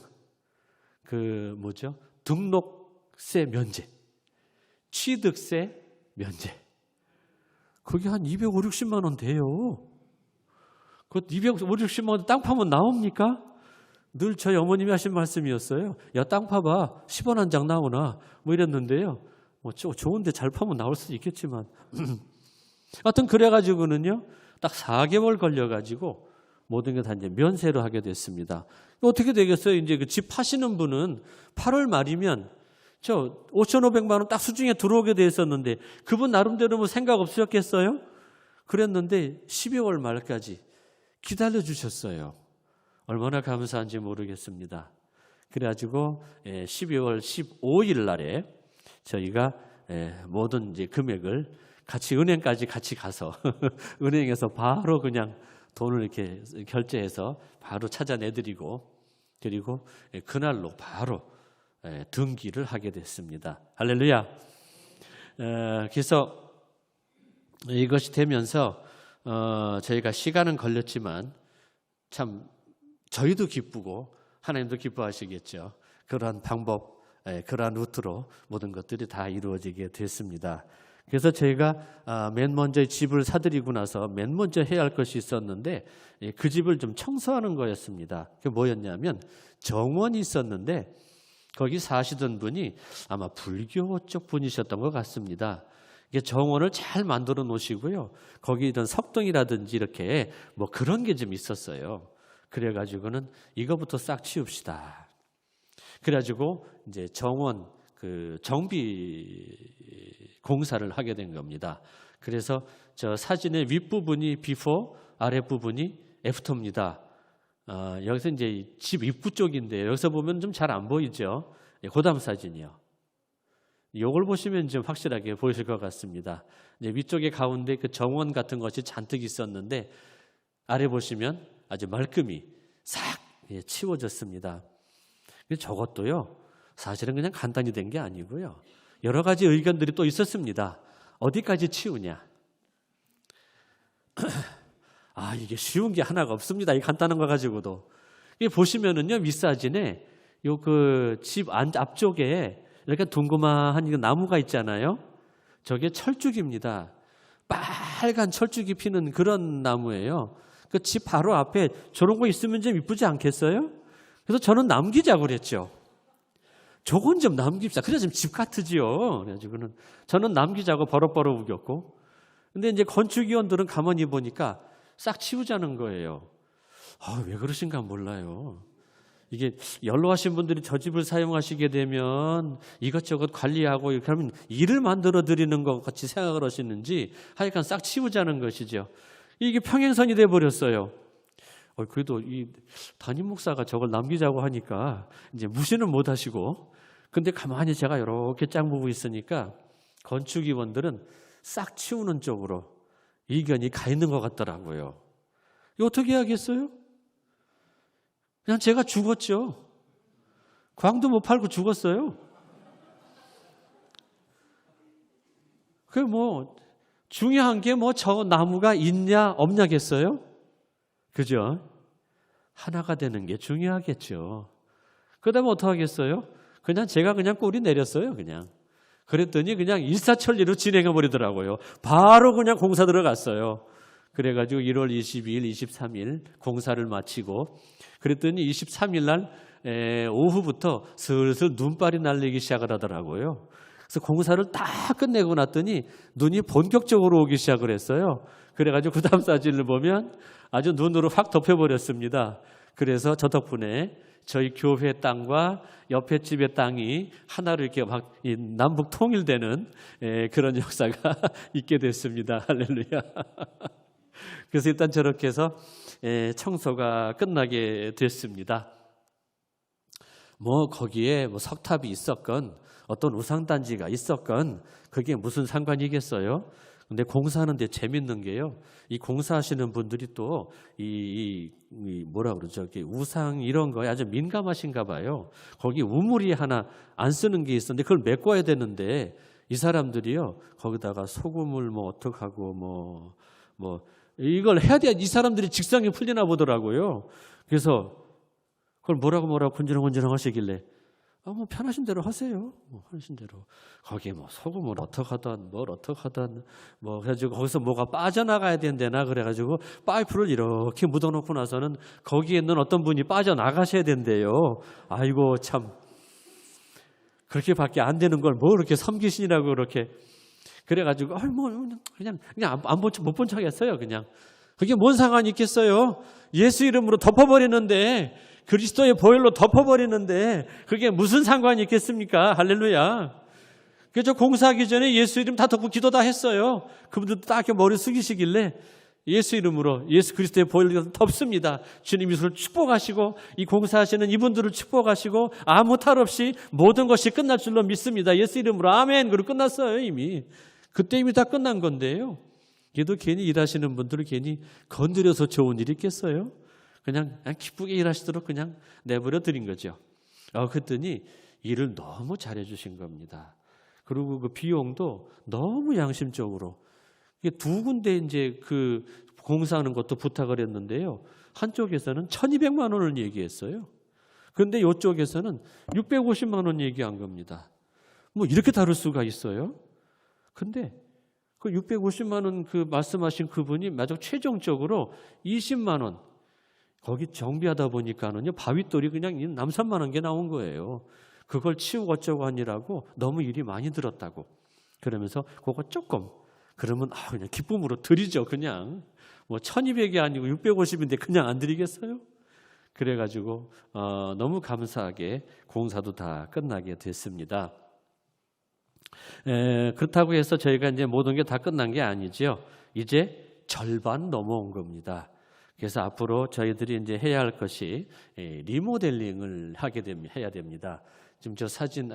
등록세 면제, 취득세 면제. 그게 한 250, 60만 원 돼요. 그 250, 60만 원 땅 파면 나옵니까? 늘 저희 어머님이 하신 말씀이었어요. 야, 땅 파봐. 10원 한 장 나오나? 뭐 이랬는데요. 뭐 좋은데 잘 파면 나올 수도 있겠지만. 하여튼 그래가지고는요. 딱 4개월 걸려가지고 모든 게 다 이제 면세로 하게 됐습니다. 어떻게 되겠어요? 이제 그 집 파시는 분은 8월 말이면 저 5,500만 원 딱 수중에 들어오게 돼 있었는데 그분 나름대로 뭐 생각 없으셨겠어요? 그랬는데 12월 말까지 기다려 주셨어요. 얼마나 감사한지 모르겠습니다. 그래가지고 12월 15일 날에 저희가 모든 이제 금액을 같이 은행까지 같이 가서 은행에서 바로 그냥 돈을 이렇게 결제해서 바로 찾아내드리고 그리고 그날로 바로 등기를 하게 됐습니다. 할렐루야. 그래서 이것이 되면서 저희가 시간은 걸렸지만 참 저희도 기쁘고 하나님도 기뻐하시겠죠. 그러한 방법, 그러한 루트로 모든 것들이 다 이루어지게 됐습니다. 그래서 저희가 맨 먼저 집을 사드리고 나서 맨 먼저 해야 할 것이 있었는데 그 집을 좀 청소하는 거였습니다. 그게 뭐였냐면 정원이 있었는데 거기 사시던 분이 아마 불교 쪽 분이셨던 것 같습니다. 이게 정원을 잘 만들어 놓으시고요. 거기 있던 석동이라든지 이렇게 뭐 그런 게 좀 있었어요. 그래가지고는 이거부터 싹 치웁시다. 그래가지고 이제 정원 그 정비 공사를 하게 된 겁니다. 그래서 저 사진의 윗부분이 비포, 아랫부분이 애프터입니다. 여기서 이제 집 입구 쪽인데 여기서 보면 좀 잘 안 보이죠. 그 다음 사진이요. 이걸 보시면 좀 확실하게 보이실 것 같습니다. 이제 위쪽에 가운데 그 정원 같은 것이 잔뜩 있었는데 아래 보시면 아주 말끔히 싹 치워졌습니다. 저것도요. 사실은 그냥 간단히 된 게 아니고요. 여러 가지 의견들이 또 있었습니다. 어디까지 치우냐? 이게 쉬운 게 하나가 없습니다. 이 간단한 거 가지고도. 이게 보시면은요, 윗사진에 요 그 집 앞쪽에 이렇게 둥그마한 나무가 있잖아요. 저게 철쭉입니다. 빨간 철쭉이 피는 그런 나무예요. 그 집 바로 앞에 저런 거 있으면 좀 이쁘지 않겠어요? 그래서 저는 남기자고 그랬죠. 저건 좀 남깁시다. 그래 좀 집 같으지요. 그래가지고는 저는 남기자고 버럭버럭 우겼고, 근데 이제 건축위원들은 가만히 보니까 싹 치우자는 거예요. 왜 그러신가 몰라요. 이게 연로하신 분들이 저 집을 사용하시게 되면 이것저것 관리하고 이렇게 하면 일을 만들어 드리는 것 같이 생각을 하시는지 하여간 싹 치우자는 것이죠. 이게 평행선이 돼 버렸어요. 그래도 이 담임 목사가 저걸 남기자고 하니까 이제 무시는 못 하시고, 근데 가만히 제가 이렇게 짱 보고 있으니까 건축위원들은 싹 치우는 쪽으로 의견이 가 있는 것 같더라고요. 이거 어떻게 하겠어요? 그냥 제가 죽었죠. 광도 못 팔고 죽었어요. 중요한 게 저 나무가 있냐 없냐겠어요? 그죠? 하나가 되는 게 중요하겠죠. 그러다 보면 어떡하겠어요? 제가 꼬리 내렸어요, 그냥. 그랬더니 그냥 일사천리로 진행해 버리더라고요. 바로 그냥 공사 들어갔어요. 그래가지고 1월 22일, 23일 공사를 마치고, 그랬더니 23일 날 오후부터 슬슬 눈발이 날리기 시작을 하더라고요. 그래서 공사를 다 끝내고 났더니 눈이 본격적으로 오기 시작을 했어요. 그래가지고 그 다음 사진을 보면 아주 눈으로 확 덮여버렸습니다. 그래서 저 덕분에 저희 교회 땅과 옆에 집의 땅이 하나로 이렇게 막 남북 통일되는 그런 역사가 있게 됐습니다. 할렐루야. 그래서 일단 저렇게 해서 청소가 끝나게 됐습니다. 거기에 석탑이 있었건 어떤 우상단지가 있었건 그게 무슨 상관이겠어요? 근데 공사하는데 재밌는 게요. 이 공사하시는 분들이 또 우상 이런 거에 아주 민감하신가 봐요. 거기 우물이 하나 안 쓰는 게 있었는데 그걸 메꿔야 되는데 이 사람들이요. 거기다가 소금을 어떡하고 이걸 해야 돼야 이 사람들이 직성이 풀리나 보더라고요. 그래서 그걸 뭐라고 건지렁건지렁 하시길래 뭐 편하신 대로 하세요. 뭐 하신 대로. 거기에 뭐 소금을 어떻게 하든 뭘 어떻게 하든 뭐 그래가지고 거기서 뭐가 빠져나가야 된대나 그래가지고 파이프를 이렇게 묻어놓고 나서는 거기에 있는 어떤 분이 빠져나가셔야 된대요. 아이고 참 그렇게밖에 안 되는 걸 뭐 그렇게 섬기시라고 그렇게 그래가지고 뭐 그냥 못 본 척했어요. 그냥 그게 뭔 상관이 있겠어요. 예수 이름으로 덮어버리는데 그리스도의 보혈로 덮어버리는데 그게 무슨 상관이 있겠습니까? 할렐루야. 그래서 공사하기 전에 예수 이름 다 덮고 기도 다 했어요. 그분들도 딱 이렇게 머리 숙이시길래 예수 이름으로 예수 그리스도의 보혈로 덮습니다. 주님 이수를 축복하시고 이 공사하시는 이분들을 축복하시고 아무 탈 없이 모든 것이 끝날 줄로 믿습니다. 예수 이름으로 아멘. 그리고 끝났어요. 이미. 그때 이미 다 끝난 건데요. 얘도 괜히 일하시는 분들을 괜히 건드려서 좋은 일이 있겠어요? 그냥 기쁘게 일하시도록 그냥 내버려 드린 거죠. 그랬더니 일을 너무 잘해 주신 겁니다. 그리고 그 비용도 너무 양심적으로 두 군데 이제 그 공사하는 것도 부탁을 했는데요. 한쪽에서는 1,200만 원을 얘기했어요. 그런데 이쪽에서는 650만 원 얘기한 겁니다. 뭐 이렇게 다를 수가 있어요? 근데 그 650만 원 그 말씀하신 그분이 마저 최종적으로 20만 원 거기 정비하다 보니까는요 바윗돌이 그냥 3만 원 개 나온 거예요. 그걸 치우고 어쩌고 하니라고 너무 일이 많이 들었다고. 그러면서 그거 조금 그러면 그냥 기쁨으로 드리죠. 그냥 뭐 1,200이 아니고 650인데 그냥 안 드리겠어요? 그래가지고 너무 감사하게 공사도 다 끝나게 됐습니다. 그렇다고 해서 저희가 이제 모든 게 다 끝난 게 아니죠. 이제 절반 넘어온 겁니다. 그래서 앞으로 저희들이 이제 해야 할 것이 리모델링을 해야 됩니다. 지금 저 사진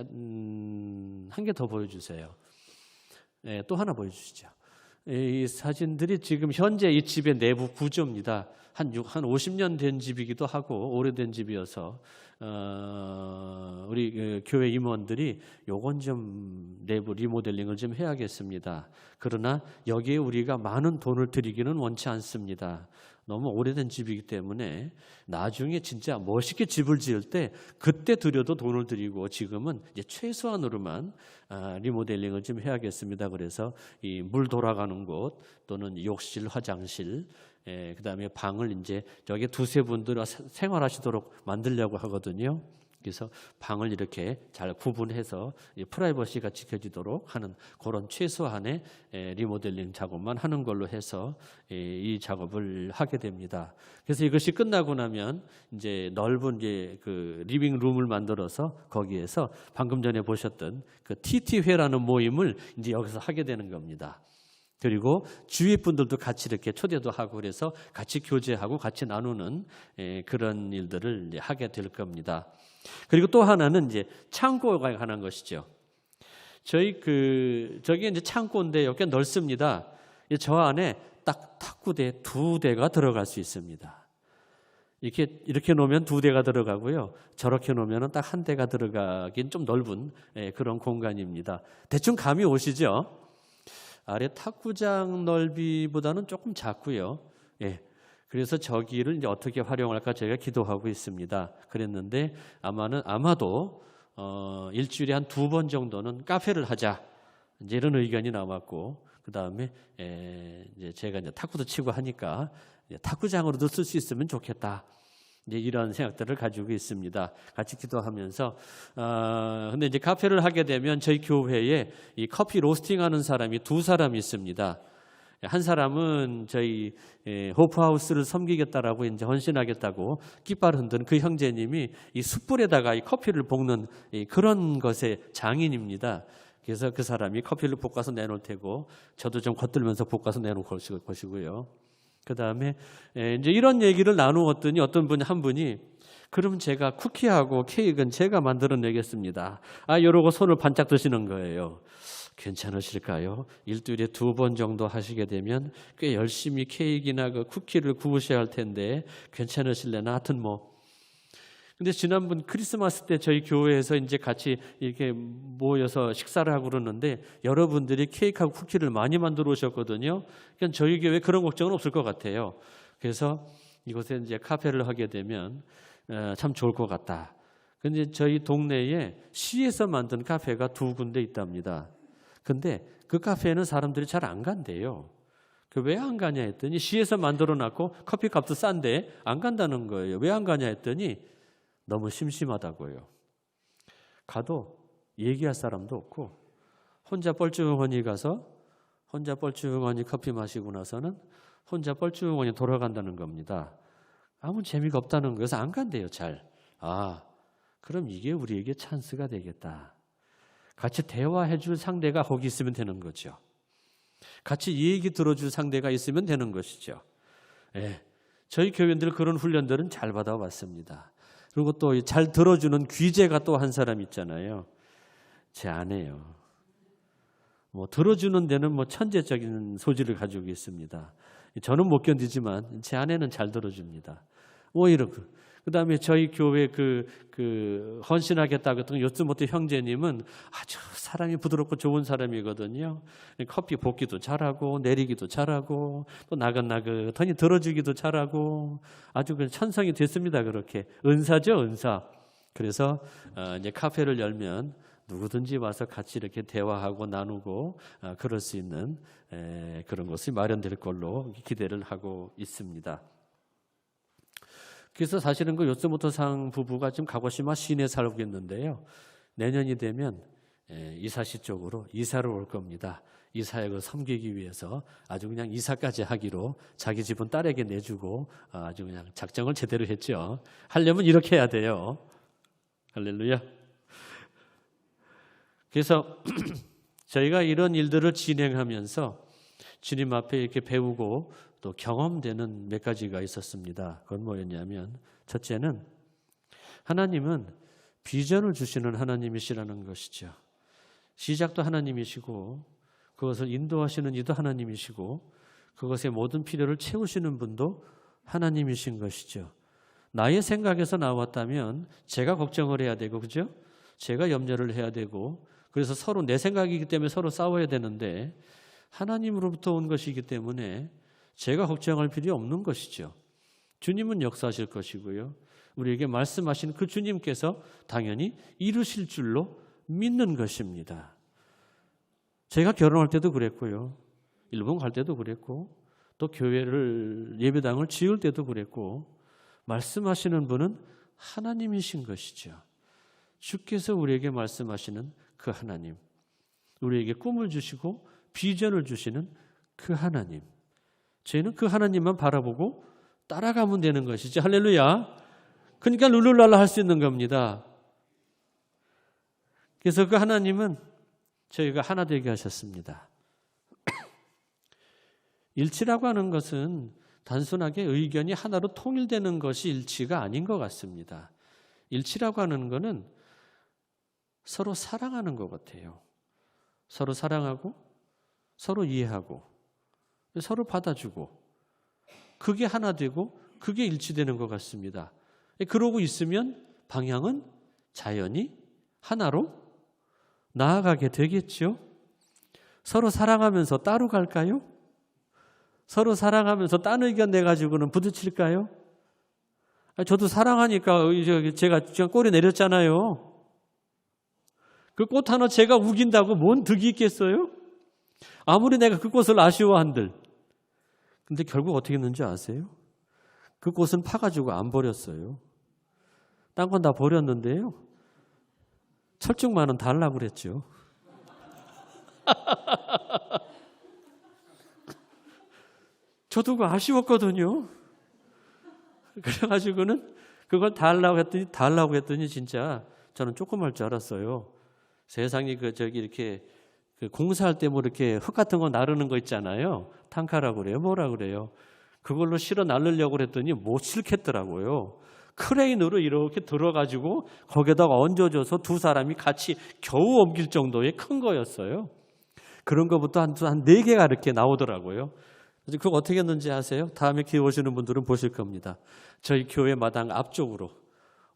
한 개 더 보여주세요. 또 하나 보여주시죠. 이 사진들이 지금 현재 이 집의 내부 구조입니다. 한 50년 된 집이기도 하고 오래된 집이어서 우리 교회 임원들이 요건 좀 내부 리모델링을 좀 해야겠습니다. 그러나 여기에 우리가 많은 돈을 들이기는 원치 않습니다. 너무 오래된 집이기 때문에 나중에 진짜 멋있게 집을 지을 때 그때 들여도 돈을 들이고 지금은 이제 최소한으로만 리모델링을 좀 해야겠습니다. 그래서 이 물 돌아가는 곳 또는 욕실, 화장실, 그다음에 방을 이제 저기 두세 분들 생활하시도록 만들려고 하거든요. 그래서 방을 이렇게 잘 구분해서 프라이버시가 지켜지도록 하는 그런 최소한의 리모델링 작업만 하는 걸로 해서 이 작업을 하게 됩니다. 그래서 이것이 끝나고 나면 이제 넓은 이제 그 리빙 룸을 만들어서 거기에서 방금 전에 보셨던 그 TT회라는 모임을 이제 여기서 하게 되는 겁니다. 그리고 주위 분들도 같이 이렇게 초대도 하고 그래서 같이 교제하고 같이 나누는 그런 일들을 이제 하게 될 겁니다. 그리고 또 하나는 이제 창고가 관한 것이죠. 저기 이제 창고인데 여기 넓습니다. 저 안에 딱 탁구대 2대가 들어갈 수 있습니다. 이렇게 놓으면 2대가 들어가고요. 저렇게 놓으면 딱 1대가 들어가긴 좀 넓은 그런 공간입니다. 대충 감이 오시죠? 아래 탁구장 넓이보다는 조금 작고요. 그래서 저기를 이제 어떻게 활용할까 저희가 기도하고 있습니다. 그랬는데 아마도 일주일에 한 2번 정도는 카페를 하자 이제 이런 의견이 나왔고 그 다음에 이제 제가 이제 탁구도 치고 하니까 이제 탁구장으로도 쓸 수 있으면 좋겠다. 이제 이런 생각들을 가지고 있습니다. 같이 기도하면서 근데 이제 카페를 하게 되면 저희 교회에 이 커피 로스팅하는 사람이 2사람이 있습니다. 한 사람은 저희 호프하우스를 섬기겠다라고 이제 헌신하겠다고 깃발 흔든 그 형제님이 이 숯불에다가 이 커피를 볶는 그런 것의 장인입니다. 그래서 그 사람이 커피를 볶아서 내놓을 테고 저도 좀 겉들면서 볶아서 내놓을 것이고요. 그 다음에 이제 이런 얘기를 나누었더니 어떤 한 분이 그럼 제가 쿠키하고 케이크는 제가 만들어내겠습니다. 이러고 손을 반짝 드시는 거예요. 괜찮으실까요? 일주일에 2번 정도 하시게 되면 꽤 열심히 케이크나 그 쿠키를 구우셔야 할 텐데 괜찮으실래나? 하여튼 근데 지난번 크리스마스 때 저희 교회에서 이제 같이 이렇게 모여서 식사를 하고 그러는데 여러분들이 케이크하고 쿠키를 많이 만들어 오셨거든요. 그러니까 저희 교회 그런 걱정은 없을 것 같아요. 그래서 이곳에 이제 카페를 하게 되면 참 좋을 것 같다. 근데 저희 동네에 시에서 만든 카페가 2군데 있답니다. 근데 그 카페에는 사람들이 잘 안 간대요. 그 왜 안 가냐 했더니 시에서 만들어 놨고 커피값도 싼데 안 간다는 거예요. 왜 안 가냐 했더니 너무 심심하다고요. 가도 얘기할 사람도 없고 혼자 뻘쭘하니 가서 혼자 뻘쭘하니 커피 마시고 나서는 혼자 뻘쭘하니 돌아간다는 겁니다. 아무 재미가 없다는 거여서 안 간대요. 잘. 그럼 이게 우리에게 찬스가 되겠다. 같이 대화해 줄 상대가 거기 있으면 되는 거죠. 같이 얘기 들어줄 상대가 있으면 되는 것이죠. 저희 교회들 그런 훈련들은 잘 받아왔습니다. 그리고 또 잘 들어주는 귀재가 또 한 사람 있잖아요. 제 아내요. 들어주는 데는 천재적인 소질을 가지고 있습니다. 저는 못 견디지만 제 아내는 잘 들어줍니다. 오히려 그다음에 저희 교회 헌신하겠다고 했던 요스모토 형제님은 아주 사람이 부드럽고 좋은 사람이거든요. 커피 볶기도 잘하고 내리기도 잘하고 또 나긋나긋하니 들어주기도 잘하고 아주 천성이 됐습니다. 그렇게 은사죠, 은사. 그래서 이제 카페를 열면 누구든지 와서 같이 이렇게 대화하고 나누고 그럴 수 있는 그런 것이 마련될 걸로 기대를 하고 있습니다. 그래서 사실은 요스모토상 부부가 지금 가고시마 시내에 살고 있는데요. 내년이 되면 이사시 쪽으로 이사를 올 겁니다. 이 사역을 섬기기 위해서 아주 그냥 이사까지 하기로 자기 집은 딸에게 내주고 아주 그냥 작정을 제대로 했죠. 하려면 이렇게 해야 돼요. 할렐루야. 그래서 저희가 이런 일들을 진행하면서 주님 앞에 이렇게 배우고 또 경험되는 몇 가지가 있었습니다. 그건 뭐였냐면 첫째는 하나님은 비전을 주시는 하나님이시라는 것이죠. 시작도 하나님이시고 그것을 인도하시는 이도 하나님이시고 그것의 모든 필요를 채우시는 분도 하나님이신 것이죠. 나의 생각에서 나왔다면 제가 걱정을 해야 되고 그죠? 제가 염려를 해야 되고 그래서 서로 내 생각이기 때문에 서로 싸워야 되는데 하나님으로부터 온 것이기 때문에 제가 걱정할 필요 없는 것이죠. 주님은 역사하실 것이고요. 우리에게 말씀하신 그 주님께서 당연히 이루실 줄로 믿는 것입니다. 제가 결혼할 때도 그랬고요. 일본 갈 때도 그랬고 또 교회를 예배당을 지을 때도 그랬고 말씀하시는 분은 하나님이신 것이죠. 주께서 우리에게 말씀하시는 그 하나님, 우리에게 꿈을 주시고 비전을 주시는 그 하나님, 저희는 그 하나님만 바라보고 따라가면 되는 것이죠. 할렐루야. 그러니까 룰루랄라 할 수 있는 겁니다. 그래서 그 하나님은 저희가 하나 되게 하셨습니다. 일치라고 하는 것은 단순하게 의견이 하나로 통일되는 것이 일치가 아닌 것 같습니다. 일치라고 하는 것은 서로 사랑하는 것 같아요. 서로 사랑하고 서로 이해하고 서로 받아주고 그게 하나 되고 그게 일치되는 것 같습니다. 그러고 있으면 방향은 자연히 하나로 나아가게 되겠죠. 서로 사랑하면서 따로 갈까요? 서로 사랑하면서 딴 의견 내가지고는 부딪힐까요? 저도 사랑하니까 제가 꼬리 내렸잖아요. 그 꽃 하나 제가 우긴다고 뭔 득이 있겠어요? 아무리 내가 그 꽃을 아쉬워한들. 근데 결국 어떻게 했는지 아세요? 그 꽃은 파가지고 안 버렸어요. 딴 건 다 버렸는데요. 철쭉만은 달라고 그랬죠. 저도 그거 아쉬웠거든요. 그래가지고는 그걸 달라고 했더니 진짜 저는 조금 할 줄 알았어요. 세상에 이렇게 공사할 때 이렇게 흙 같은 거 나르는 거 있잖아요. 탄카라고 그래요. 뭐라 그래요. 그걸로 실어 나르려고 그랬더니 못 실겠더라고요. 크레인으로 이렇게 들어가지고 거기다가 얹어줘서 두 사람이 같이 겨우 옮길 정도의 큰 거였어요. 그런 거부터 한 4개가 이렇게 나오더라고요. 그래서 그거 어떻게 했는지 아세요? 다음에 기회 오시는 분들은 보실 겁니다. 저희 교회 마당 앞쪽으로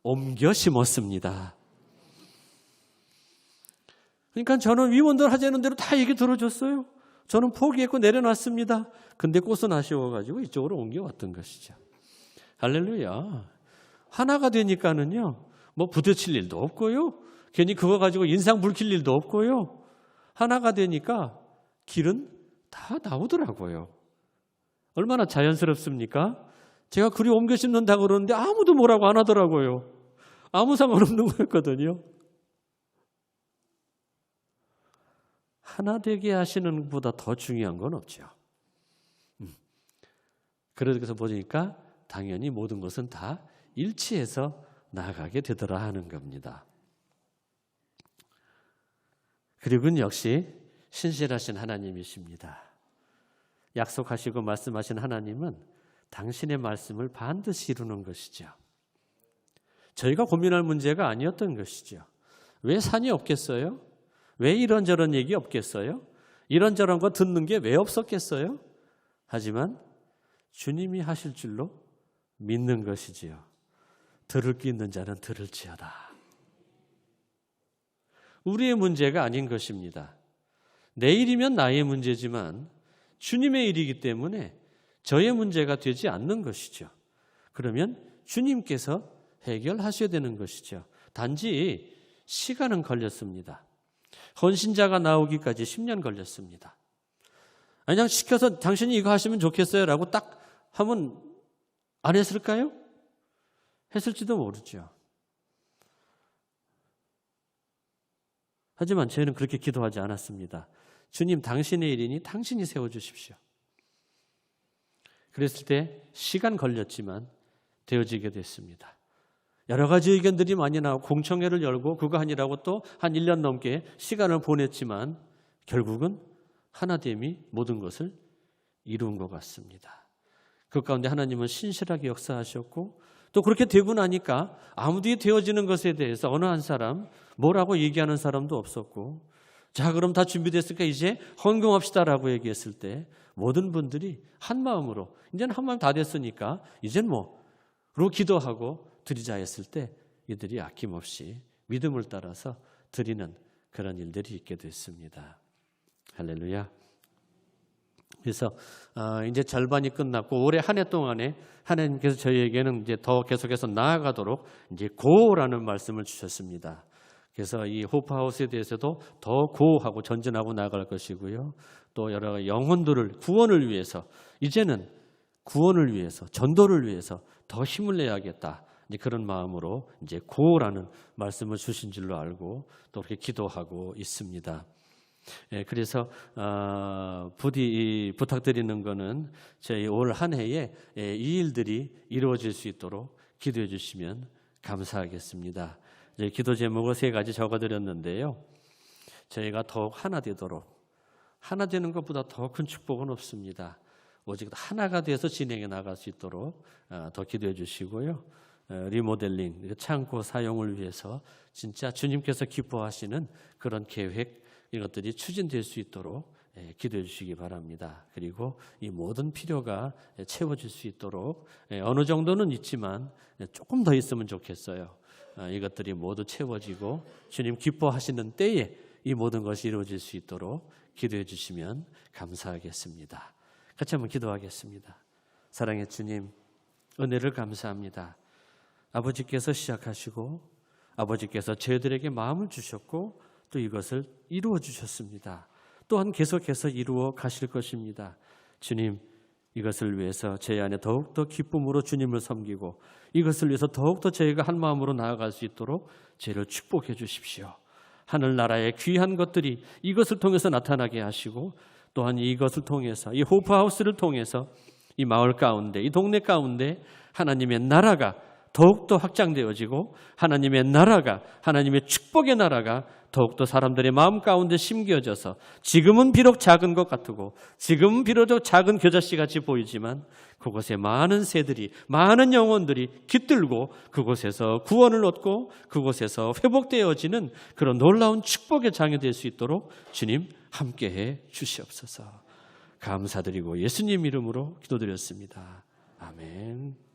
옮겨 심었습니다. 그러니까 저는 위원들 하자는 대로 다 얘기 들어줬어요. 저는 포기했고 내려놨습니다. 근데 꽃은 아쉬워가지고 이쪽으로 옮겨왔던 것이죠. 할렐루야. 하나가 되니까는요, 뭐 부딪힐 일도 없고요. 괜히 그거 가지고 인상 붉힐 일도 없고요. 하나가 되니까 길은 다 나오더라고요. 얼마나 자연스럽습니까? 제가 그리 옮겨 심는다고 그러는데 아무도 뭐라고 안 하더라고요. 아무 상관없는 거였거든요. 하나 되게 하시는 것보다 더 중요한 건 없죠. 그래서 보니까 당연히 모든 것은 다 일치해서 나아가게 되더라 하는 겁니다. 그리고는 역시 신실하신 하나님이십니다. 약속하시고 말씀하신 하나님은 당신의 말씀을 반드시 이루는 것이죠. 저희가 고민할 문제가 아니었던 것이죠. 왜 산이 없겠어요? 왜 이런저런 얘기 없겠어요? 이런저런 거 듣는 게 왜 없었겠어요? 하지만 주님이 하실 줄로 믿는 것이지요. 들을 게 있는 자는 들을지어다. 우리의 문제가 아닌 것입니다. 내 일이면 나의 문제지만 주님의 일이기 때문에 저의 문제가 되지 않는 것이죠. 그러면 주님께서 해결하셔야 되는 것이죠. 단지 시간은 걸렸습니다. 헌신자가 나오기까지 10년 걸렸습니다. 그냥 시켜서 당신이 이거 하시면 좋겠어요 라고 딱 하면 안 했을까요? 했을지도 모르죠. 하지만 저희는 그렇게 기도하지 않았습니다. 주님, 당신의 일이니 당신이 세워주십시오. 그랬을 때 시간 걸렸지만 되어지게 됐습니다. 여러 가지 의견들이 많이 나오고 공청회를 열고 그거 아니라고 또 한 1년 넘게 시간을 보냈지만 결국은 하나됨이 모든 것을 이룬 것 같습니다. 그 가운데 하나님은 신실하게 역사하셨고 또 그렇게 되고 나니까 아무도 되어지는 것에 대해서 어느 한 사람 뭐라고 얘기하는 사람도 없었고 자 그럼 다 준비됐으니까 이제 헌금합시다라고 얘기했을 때 모든 분들이 한 마음으로 이제는 한 마음 다 됐으니까 이제는 뭐로 기도하고 드리자 했을 때 이들이 아낌없이 믿음을 따라서 드리는 그런 일들이 있게 됐습니다. 할렐루야. 그래서 이제 절반이 끝났고 올해 한 해 동안에 하나님께서 저희에게는 이제 더 계속해서 나아가도록 이제 고라는 말씀을 주셨습니다. 그래서 이 호프하우스에 대해서도 더 고하고 전진하고 나아갈 것이고요. 또 여러 가지 영혼들을 구원을 위해서 이제는 구원을 위해서 전도를 위해서 더 힘을 내야겠다. 이제 그런 마음으로 이제 고라는 말씀을 주신 줄로 알고 또 그렇게 기도하고 있습니다. 그래서 부디 부탁드리는 거는 저희 올 한 해에 이 일들이 이루어질 수 있도록 기도해 주시면 감사하겠습니다. 기도 제목을 3가지 적어드렸는데요. 저희가 더욱 하나 되도록 하나 되는 것보다 더 큰 축복은 없습니다. 오직 하나가 돼서 진행해 나갈 수 있도록 더 기도해 주시고요. 리모델링, 창고 사용을 위해서 진짜 주님께서 기뻐하시는 그런 계획 이것들이 추진될 수 있도록 기도해 주시기 바랍니다. 그리고 이 모든 필요가 채워질 수 있도록 어느 정도는 있지만 조금 더 있으면 좋겠어요. 이것들이 모두 채워지고 주님 기뻐하시는 때에 이 모든 것이 이루어질 수 있도록 기도해 주시면 감사하겠습니다. 같이 한번 기도하겠습니다. 사랑의 주님, 은혜를 감사합니다. 아버지께서 시작하시고 아버지께서 저희들에게 마음을 주셨고 또 이것을 이루어 주셨습니다. 또한 계속해서 이루어 가실 것입니다. 주님, 이것을 위해서 저희 안에 더욱더 기쁨으로 주님을 섬기고 이것을 위해서 더욱더 저희가 한 마음으로 나아갈 수 있도록 저희를 축복해 주십시오. 하늘나라의 귀한 것들이 이것을 통해서 나타나게 하시고 또한 이것을 통해서 이 호프하우스를 통해서 이 마을 가운데 이 동네 가운데 하나님의 나라가 더욱더 확장되어지고 하나님의 나라가 하나님의 축복의 나라가 더욱더 사람들의 마음 가운데 심겨져서 지금은 비록 작은 것 같고 지금은 비록 작은 겨자씨 같이 보이지만 그곳에 많은 새들이 많은 영혼들이 깃들고 그곳에서 구원을 얻고 그곳에서 회복되어지는 그런 놀라운 축복의 장이 될 수 있도록 주님 함께해 주시옵소서. 감사드리고 예수님 이름으로 기도드렸습니다. 아멘.